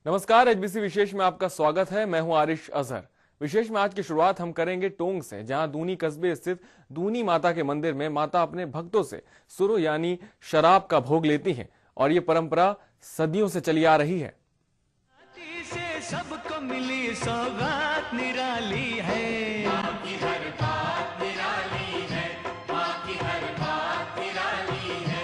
नमस्कार, एचबीसी विशेष में आपका स्वागत है। मैं हूं आरिश अजहर। विशेष में आज की शुरुआत हम करेंगे टोंक से, जहां दूनी कस्बे स्थित दूनी माता के मंदिर में माता अपने भक्तों से सुरो यानी शराब का भोग लेती हैं और ये परंपरा सदियों से चली आ रही है। सबको मिली सौगात निराली है, माँ की हर बात निराली है, माँ की हर बात निराली है।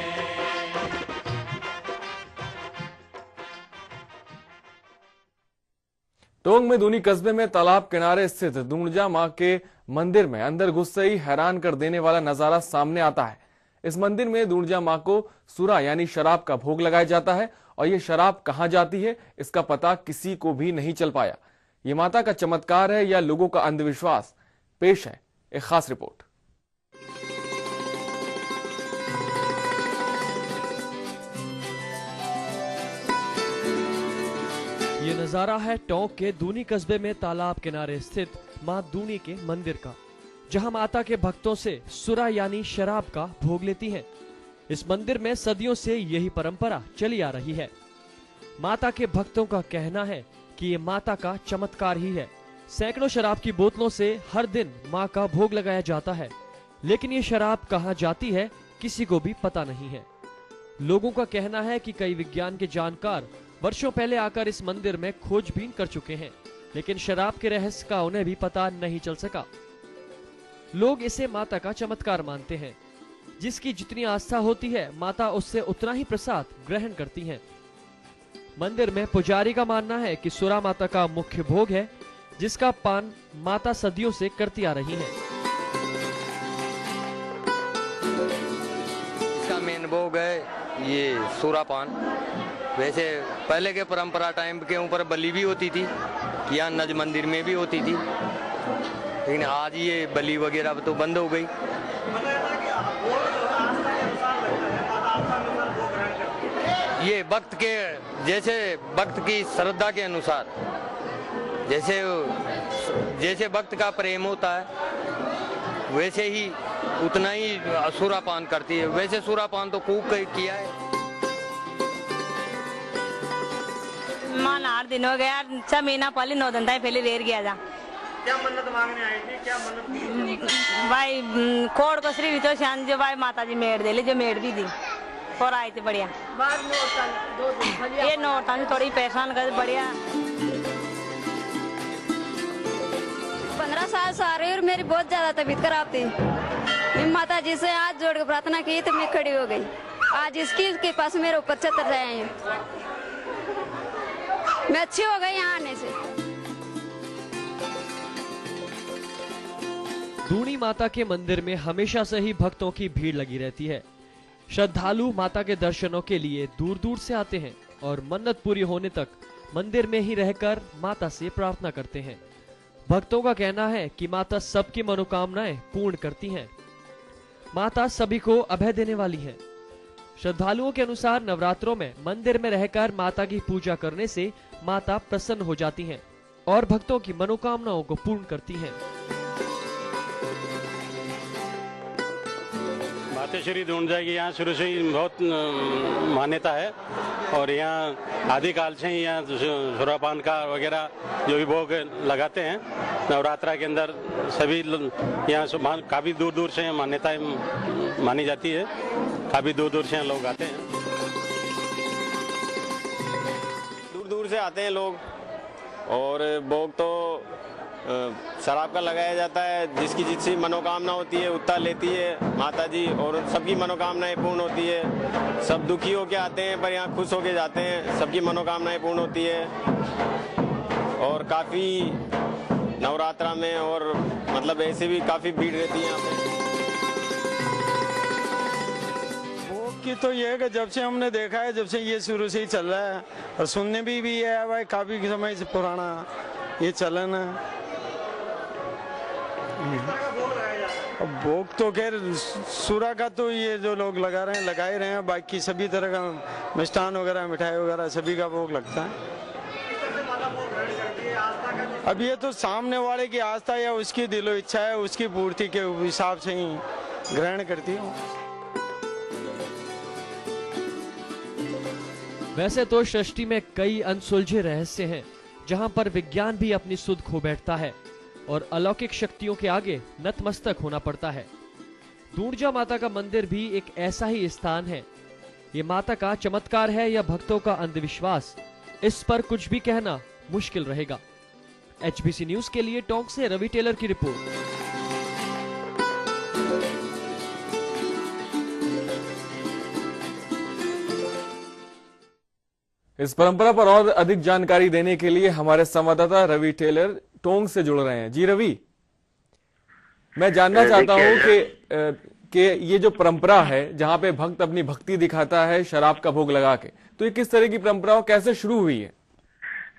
टोंक में दूनी कस्बे में तालाब किनारे स्थित दूणजा मां के मंदिर में अंदर घुसते ही हैरान कर देने वाला नजारा सामने आता है। इस मंदिर में दूणजा मां को सुरा यानी शराब का भोग लगाया जाता है और ये शराब कहां जाती है इसका पता किसी को भी नहीं चल पाया। ये माता का चमत्कार है या लोगों का अंधविश्वास? पेश है एक खास रिपोर्ट। ये नजारा है टोंक के दूनी कस्बे में तालाब किनारे स्थित मां दूनी के मंदिर का, जहां माता के भक्तों से सुरा यानी शराब का भोग लेती हैं। इस मंदिर में सदियों से यही परंपरा चली आ रही है। माता के भक्तों का कहना है कि ये माता का चमत्कार ही है। सैकड़ों शराब की बोतलों से हर दिन मां का भोग लगाया जाता है, लेकिन ये शराब कहां जाती है किसी को भी पता नहीं है। लोगों का कहना है कि कई विज्ञान के जानकार वर्षों पहले आकर इस मंदिर में खोजबीन कर चुके हैं, लेकिन शराब के रहस्य का उन्हें भी पता नहीं चल सका। लोग इसे माता का चमत्कार मानते हैं। जिसकी जितनी आस्था होती है, माता उससे उतना ही प्रसाद ग्रहण करती हैं। मंदिर में पुजारी का मानना है कि सुरा माता का मुख्य भोग है, जिसका पान माता सदियों से करती आ रही हैं। इसका मेन भोग है ये सुरा पान। वैसे पहले के परंपरा टाइम के ऊपर बलि भी होती थी, यहाँ नज मंदिर में भी होती थी, लेकिन आज ये बलि वगैरह तो बंद हो गई। ये भक्त के जैसे भक्त की श्रद्धा के अनुसार, जैसे भक्त का प्रेम होता है वैसे ही उतना ही सुरापान करती है। वैसे सुरापान तो खूब किया है। मान 8 दिन हो गया, 6 महीना पहले 9 दिन पहले रेर गया था। क्या मन्नत मांगने आई थी? क्या मन्नत भाई कोड़ को श्री तो शान जो भाई माता जी मेड़ दे ली, जो मेड़ भी दी और आई थी बढ़िया। ये नोटा से थोड़ी परेशान कर बढ़िया। 15 साल से आ रही और मेरी बहुत ज्यादा तबीयत खराब थी। मैं माता जी से हाथ जोड़ के प्रार्थना की तो मैं खड़ी हो गई। आज इसके पास मेरे ऊपर छतर रहे हैं, मैं अच्छी हो गई यहाँ आने से। दूनी माता के मंदिर में हमेशा से ही भक्तों की भीड़ लगी रहती है। श्रद्धालु माता के दर्शनों के लिए दूर दूर से आते हैं और मन्नत पूरी होने तक मंदिर में ही रहकर माता से प्रार्थना करते हैं। भक्तों का कहना है कि माता सबकी मनोकामनाएं पूर्ण करती हैं। माता सभी को अभय देने वाली है। श्रद्धालुओं के अनुसार नवरात्रों में मंदिर में रहकर माता की पूजा करने से माता प्रसन्न हो जाती हैं और भक्तों की मनोकामनाओं को पूर्ण करती हैं। मातेश्वरी दूणजा की यहाँ शुरू से ही बहुत मान्यता है और यहाँ आदिकाल से ही यहाँ सुरापान का वगैरह जो भी भोग लगाते हैं नवरात्रा के अंदर सभी यहाँ काफ़ी दूर दूर से मान्यताएं मानी जाती है। काफ़ी दूर दूर से यहाँ लोग आते हैं। दूर दूर से आते हैं लोग और भोग तो शराब का लगाया जाता है। जिसकी जिसकी मनोकामना होती है उतना लेती है माता जी और सबकी मनोकामनाएं पूर्ण होती है। सब दुखी होके आते हैं पर यहाँ खुश होके जाते हैं, सबकी मनोकामनाएं पूर्ण होती है। और काफ़ी नवरात्रा में और मतलब ऐसे भी काफ़ी भीड़ रहती है यहाँ पे। भोग की तो ये है कि जब से हमने देखा है, जब से ये शुरू से ही चल रहा है और सुनने भी है भाई, काफ़ी समय से पुराना ये चलन है। अब भोग तो खैर सूरा का तो ये जो लोग लगा ही रहे हैं, बाकी सभी तरह का मिष्ठान वगैरह मिठाई वगैरह सभी का भोग लगता है। अब ये तो सामने वाले की आस्था या उसकी दिलो इच्छा है, उसकी पूर्ति के हिसाब से ही ग्रहण करती हूँ। वैसे तो सृष्टि में कई अनसुलझे रहस्य हैं, जहां पर विज्ञान भी अपनी सुध खो बैठता है और अलौकिक शक्तियों के आगे नतमस्तक होना पड़ता है। दूणजा माता का मंदिर भी एक ऐसा ही स्थान है। ये माता का चमत्कार है या भक्तों का अंधविश्वास, इस पर कुछ भी कहना मुश्किल रहेगा। HBC न्यूज के लिए टोंक से रवि टेलर की रिपोर्ट। इस परंपरा पर और अधिक जानकारी देने के लिए हमारे संवाददाता रवि टेलर टोंक से जुड़ रहे हैं। जी रवि, मैं जानना चाहता हूं कि ये जो परंपरा है जहां पे भक्त अपनी भक्ति दिखाता है शराब का भोग लगा के, तो ये किस तरह की परंपरा और कैसे शुरू हुई है?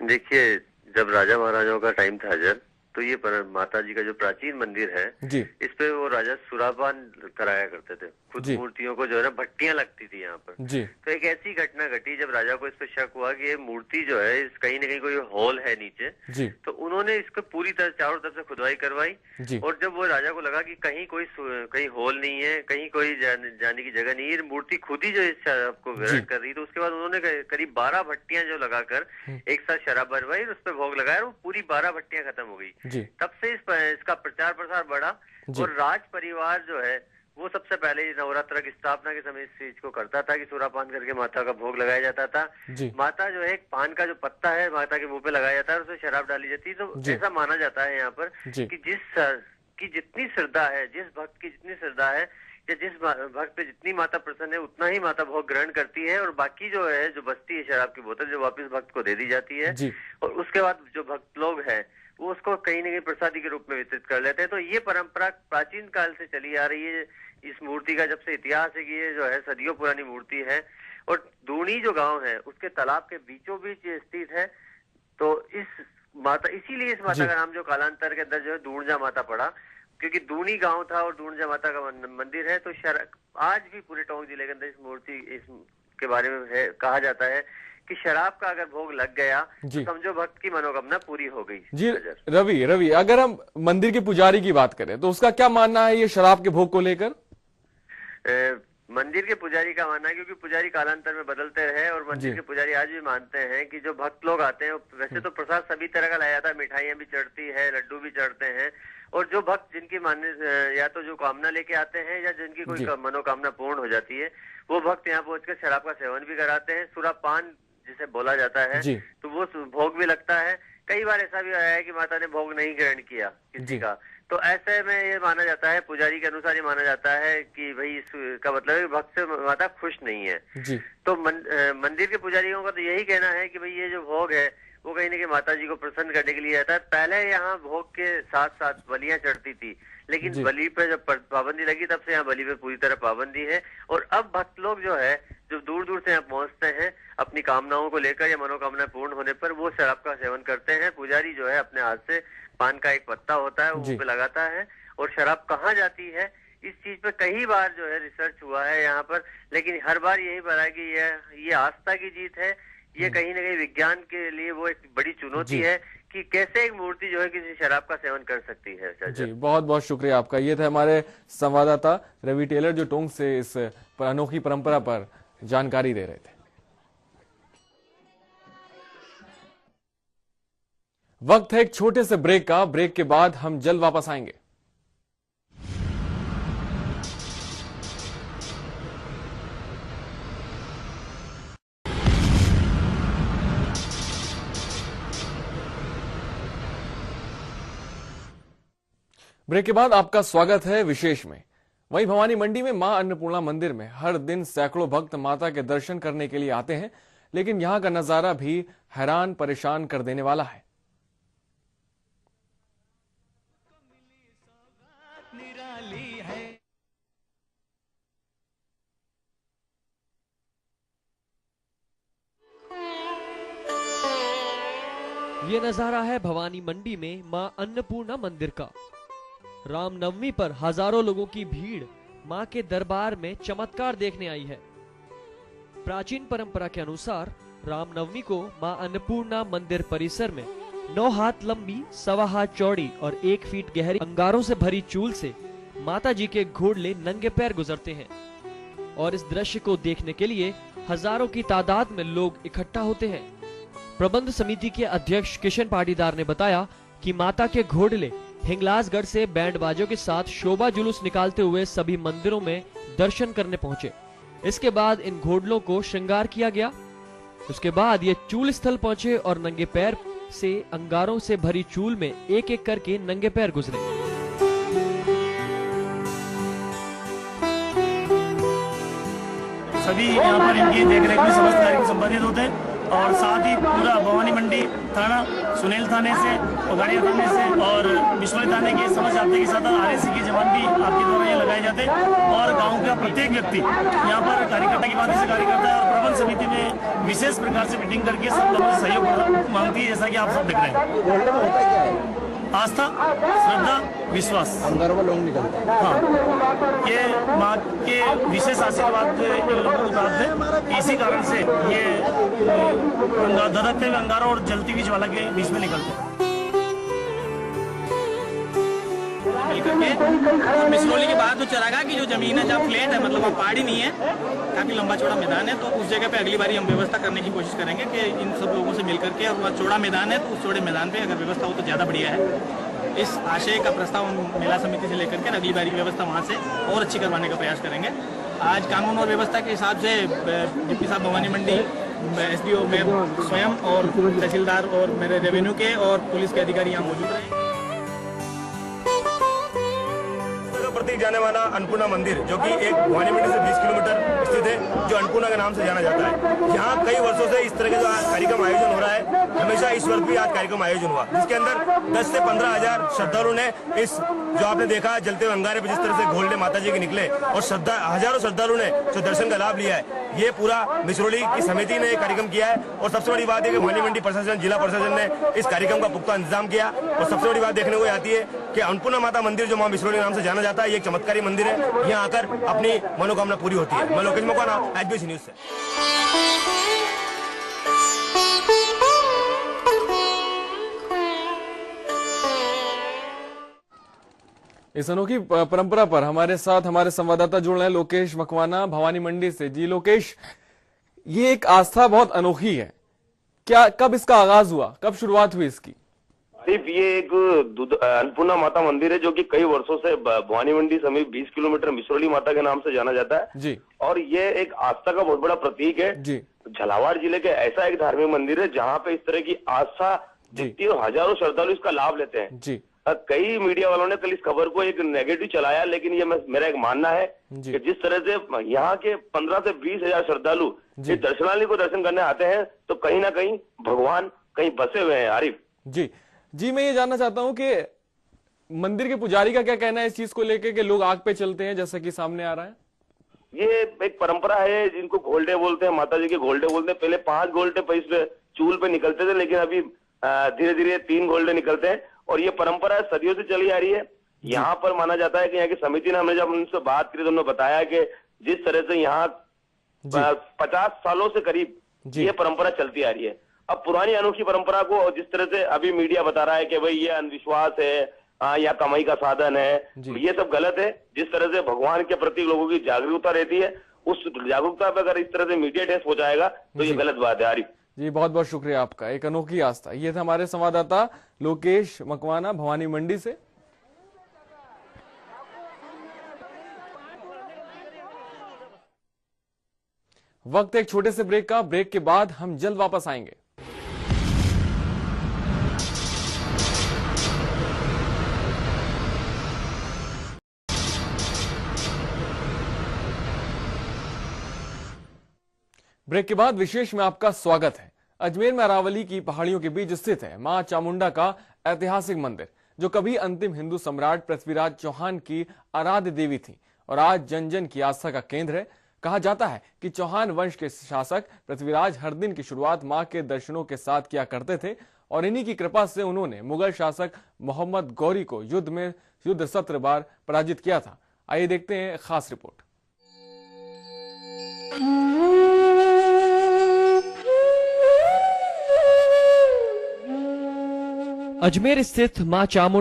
देखिए, जब राजा महाराजाओं का टाइम था तो ये माता जी का जो प्राचीन मंदिर है जी, इस पे वो राजा सुरापान कराया करते थे। खुद मूर्तियों को जो है ना भट्टियां लगती थी यहाँ पर जी। तो एक ऐसी घटना घटी जब राजा को इस पे शक हुआ कि ये मूर्ति जो है इस कहीं न कहीं कोई होल है नीचे जी। तो उन्होंने इसको पूरी तरह चारों तरफ से खुदवाई करवाई जी। और जब वो राजा को लगा कि कहीं होल नहीं है, कहीं कोई जाने की जगह नहीं है, मूर्ति खुद ही जो इस शराब को विराट कर रही, तो उसके बाद उन्होंने करीब 12 भट्टियां जो लगाकर एक साथ शराब भरवाई और उस पर भोग लगाया और वो पूरी 12 भट्टियां खत्म हो गई। तब से इसका प्रचार प्रसार बढ़ा और राज परिवार जो है वो सबसे पहले नवरात्र की स्थापना के समय इस चीज को करता था कि सुरापान करके माता का भोग लगाया जाता था। माता जो है एक पान का जो पत्ता है माता के मुंह पे लगाया जाता है और उसमें शराब डाली जाती है। तो ऐसा माना जाता है यहाँ पर कि जितनी श्रद्धा है, जिस भक्त की जितनी श्रद्धा है या जिस भक्त पे जितनी माता प्रसन्न है उतना ही माता भोग ग्रहण करती है और बाकी जो है जो बचती है शराब की बोतल जो वापस भक्त को दे दी जाती है और उसके बाद जो भक्त लोग हैं वो उसको कहीं न कहीं प्रसादी के रूप में वितरित कर लेते हैं। तो ये परंपरा प्राचीन काल से चली आ रही है। इस मूर्ति का जब से इतिहास है कि ये जो है सदियों पुरानी मूर्ति है और दूनी जो गांव है उसके तालाब के बीचों बीच स्थित है। तो इसीलिए इस माता का नाम जो कालांतर के अंदर जो है दूणजा माता पड़ा, क्योंकि दूनी गांव था और दूणजा माता का मंदिर है। तो आज भी पूरे टोंक जिले के अंदर इस मूर्ति के बारे में कहा जाता है कि शराब का अगर भोग लग गया तो समझो भक्त की मनोकामना पूरी हो गई। जी रवि, अगर हम मंदिर के पुजारी की बात करें तो उसका क्या मानना है ये शराब के भोग को लेकर? मंदिर के पुजारी का मानना है, क्योंकि पुजारी कालांतर में बदलते रहे और मंदिर के पुजारी आज भी मानते हैं कि जो भक्त लोग आते हैं वैसे तो प्रसाद सभी तरह का लाया जाता है, मिठाइयाँ भी चढ़ती है, लड्डू भी चढ़ते हैं और जो भक्त जिनकी मान्य या तो जो कामना लेके आते हैं या जिनकी कोई मनोकामना पूर्ण हो जाती है वो भक्त यहाँ पहुंचकर शराब का सेवन भी कराते हैं। सुरापान जिसे बोला जाता है तो वो भोग भी लगता है। कई बार ऐसा भी आया है कि माता ने भोग नहीं ग्रहण किया किसी का, तो ऐसे में ये माना जाता है, पुजारी के अनुसार ये माना जाता है कि भाई इसका मतलब है भक्त से माता खुश नहीं है। तो मंदिर के पुजारियों का तो यही कहना है कि भाई ये जो भोग है वो कहीं न कहीं माता जी को प्रसन्न करने के लिए आता है। पहले यहाँ भोग के साथ साथ बलियां चढ़ती थी, लेकिन बलि पे जब पाबंदी लगी तब से यहाँ बलि पे पूरी तरह पाबंदी है और अब भक्त लोग जो है जो दूर दूर से यहाँ पहुंचते हैं अपनी कामनाओं को लेकर या मनोकामना पूर्ण होने पर वो शराब का सेवन करते हैं। पुजारी जो है अपने हाथ से पान का एक पत्ता होता है वो मुंह पे लगाता है और शराब कहाँ जाती है इस चीज पे कई बार जो है रिसर्च हुआ है यहाँ पर, लेकिन हर बार यही बताया कि ये आस्था की जीत है। ये कहीं न कहीं विज्ञान के लिए वो एक बड़ी चुनौती है कि कैसे एक मूर्ति जो है किसी शराब का सेवन कर सकती है। जी बहुत बहुत शुक्रिया आपका। ये थे हमारे संवाददाता रवि टेलर जो टोंक से इस अनोखी परंपरा पर जानकारी दे रहे थे। वक्त है एक छोटे से ब्रेक का। ब्रेक के बाद हम जल्द वापस आएंगे। ब्रेक के बाद आपका स्वागत है विशेष में। वहीं भवानी मंडी में मां अन्नपूर्णा मंदिर में हर दिन सैकड़ों भक्त माता के दर्शन करने के लिए आते हैं, लेकिन यहां का नजारा भी हैरान परेशान कर देने वाला है। ये नजारा है भवानी मंडी में मां अन्नपूर्णा मंदिर का। रामनवमी पर हजारों लोगों की भीड़ मां के दरबार में चमत्कार देखने आई है। प्राचीन परंपरा के अनुसार रामनवमी को मां अन्नपूर्णा मंदिर परिसर में 9 हाथ लंबी, 1.25 हाथ चौड़ी और 1 फीट गहरी अंगारों से भरी चूल से माता जी के घोड़ले नंगे पैर गुजरते हैं और इस दृश्य को देखने के लिए हजारों की तादाद में लोग इकट्ठा होते हैं। प्रबंध समिति के अध्यक्ष किशन पाटीदार ने बताया कि माता के घोड़ले हिंगलाजगढ़ से बैंड बाजों के साथ शोभा जुलूस निकालते हुए सभी मंदिरों में दर्शन करने पहुंचे। इसके बाद इन घोड़लों को श्रृंगार किया गया। उसके बाद ये चूल स्थल पहुंचे और नंगे पैर से अंगारों से भरी चूल में एक एक करके नंगे पैर गुजरे। सभी यहाँ पर इनकी देखरेख में समस्त कार्यक्रम संपादित होते हैं और साथ ही पूरा भवानी मंडी थाना, सुनेल थाने से और गाड़िया थाने से और बिश्नोई थाने के समझ जाप्ते के साथ RSC के जवान भी आपके द्वारा ये लगाए जाते हैं और गांव का प्रत्येक व्यक्ति यहाँ पर कार्यकर्ता की बात से कार्य करता है और प्रबंध समिति में विशेष प्रकार से मीटिंग करके सब लोगों से सहयोग मांगती है, जैसा कि आप सब देख रहे हैं। आस्था, श्रद्धा, विश्वास, लोग निकलते हैं। हाँ, ये माँ के विशेष आशीर्वाद लोगों को प्राप्त है। इसी कारण से ये धधकते हुए अंगारों और जलती हुई ज्वाला के बीच में निकलते हैं। मिसरोली के बाद जो चरागाह की जो जमीन है, जहाँ फ्लैट है, मतलब वहाँ पहाड़ी नहीं है, काफी लंबा चौड़ा मैदान है, तो उस जगह पे अगली बारी हम व्यवस्था करने की कोशिश करेंगे कि इन सब लोगों से मिलकर के, और वहाँ चौड़ा मैदान है तो उस चौड़े मैदान पे अगर व्यवस्था हो तो ज्यादा बढ़िया है। इस आशय का प्रस्ताव हम मेला समिति से लेकर के अगली बारी की व्यवस्था वहाँ से और अच्छी करवाने का प्रयास करेंगे। आज कानून और व्यवस्था के हिसाब से डिप्टी साहब भवानी मंडी, SDO मैं स्वयं और तहसीलदार और मेरे रेवेन्यू के और पुलिस के अधिकारी यहाँ मौजूद रहे। प्रतीक जाने वाला अन्नपूर्णा मंदिर, जो कि एक भवानी मंडी से 20 किलोमीटर स्थित है, जो अन्नपूर्णा के नाम से जाना जाता है। यहाँ कई वर्षों से इस तरह के जो कार्यक्रम आयोजन हो रहा है, हमेशा इस वर्ष भी आज कार्यक्रम आयोजन हुआ, जिसके अंदर 10 से 15 हजार श्रद्धालुओं ने इस जो आपने देखा जलते हुए अंगारे पे जिस तरह से घोड़ले माता जी के निकले और हजारों श्रद्धालुओं ने जो दर्शन का लाभ लिया है, ये पूरा मिसरोली की समिति ने कार्यक्रम किया है। और सबसे बड़ी बात है कि भवानी मंडी प्रशासन, जिला प्रशासन ने इस कार्यक्रम का पुख्ता इंतजाम किया। और सबसे बड़ी बात देखने को आती है कि अन्नपूर्णा माता मंदिर, जो मां मिसरोली नाम से जाना जाता है, ये एक चमत्कारी मंदिर है। यहाँ आकर अपनी मनोकामना पूरी होती है। मैं लोकेश मकवाना, HBC न्यूज से। इस अनोखी परंपरा पर हमारे साथ हमारे संवाददाता जुड़ रहे हैं लोकेश मकवाना भवानी मंडी से। जी लोकेश, ये एक आस्था बहुत अनोखी है, क्या कब इसका आगाज हुआ, कब शुरुआत हुई इसकी? सिर्फ ये एक अन्नपूर्णा माता मंदिर है, जो कि कई वर्षों से भवानी मंडी समीप 20 किलोमीटर मिसरोली माता के नाम से जाना जाता है जी। और ये एक आस्था का बहुत बड़ा प्रतीक है जी। झालावाड़ जिले के ऐसा एक धार्मिक मंदिर है जहाँ पे इस तरह की आस्था दिखती है और हजारों श्रद्धालु इसका लाभ लेते हैं जी। कई मीडिया वालों ने कल इस खबर को एक नेगेटिव चलाया, लेकिन ये मेरा एक मानना है कि जिस तरह से यहाँ के 15 से 20 हजार श्रद्धालु इस दर्शनालय को दर्शन करने आते हैं, तो कहीं ना कहीं भगवान कहीं बसे हुए हैं। आरिफ जी, मैं ये जानना चाहता हूँ कि मंदिर के पुजारी का क्या कहना है इस चीज को लेके कि लोग आग पे चलते हैं, जैसा कि सामने आ रहा है? ये एक परंपरा है जिनको घोलटे बोलते हैं, माता जी के घोलटे बोलते हैं। पहले 5 घोलटे पे इस चूल पे निकलते थे, लेकिन अभी धीरे धीरे 3 घोलटे निकलते हैं और ये परंपरा सदियों से चली आ रही है। यहाँ पर माना जाता है कि यहाँ की समिति ने, हमने जब उनसे बात करी तो उन्होंने बताया कि जिस तरह से यहाँ 50 सालों से करीब ये परंपरा चलती आ रही है। अब पुरानी अनोखी परंपरा को जिस तरह से अभी मीडिया बता रहा है कि भाई ये अंधविश्वास है या कमाई का साधन है, ये सब गलत है। जिस तरह से भगवान के प्रति लोगों की जागरूकता रहती है, उस जागरूकता पर अगर इस तरह से मीडिया टेस्ट हो जाएगा तो ये गलत बात है। आरिफ जी, बहुत बहुत शुक्रिया आपका। एक अनोखी आस्था, ये था हमारे संवाददाता लोकेश मकवाना भवानी मंडी से। वक्त एक छोटे से ब्रेक का, ब्रेक के बाद हम जल्द वापस आएंगे। ब्रेक के बाद विशेष में आपका स्वागत है। अजमेर में अरावली की पहाड़ियों के बीच स्थित है मां चामुंडा का ऐतिहासिक मंदिर, जो कभी अंतिम हिंदू सम्राट पृथ्वीराज चौहान की आराध्य देवी थी और आज जन जन की आस्था का केंद्र है। कहा जाता है कि चौहान वंश के शासक पृथ्वीराज हर दिन की शुरुआत मां के दर्शनों के साथ किया करते थे और इन्हीं की कृपा से उन्होंने मुगल शासक मोहम्मद गौरी को युद्ध 17 बार पराजित किया था। आइए देखते हैं खास रिपोर्ट। अजमेर स्थित मां चामुंडा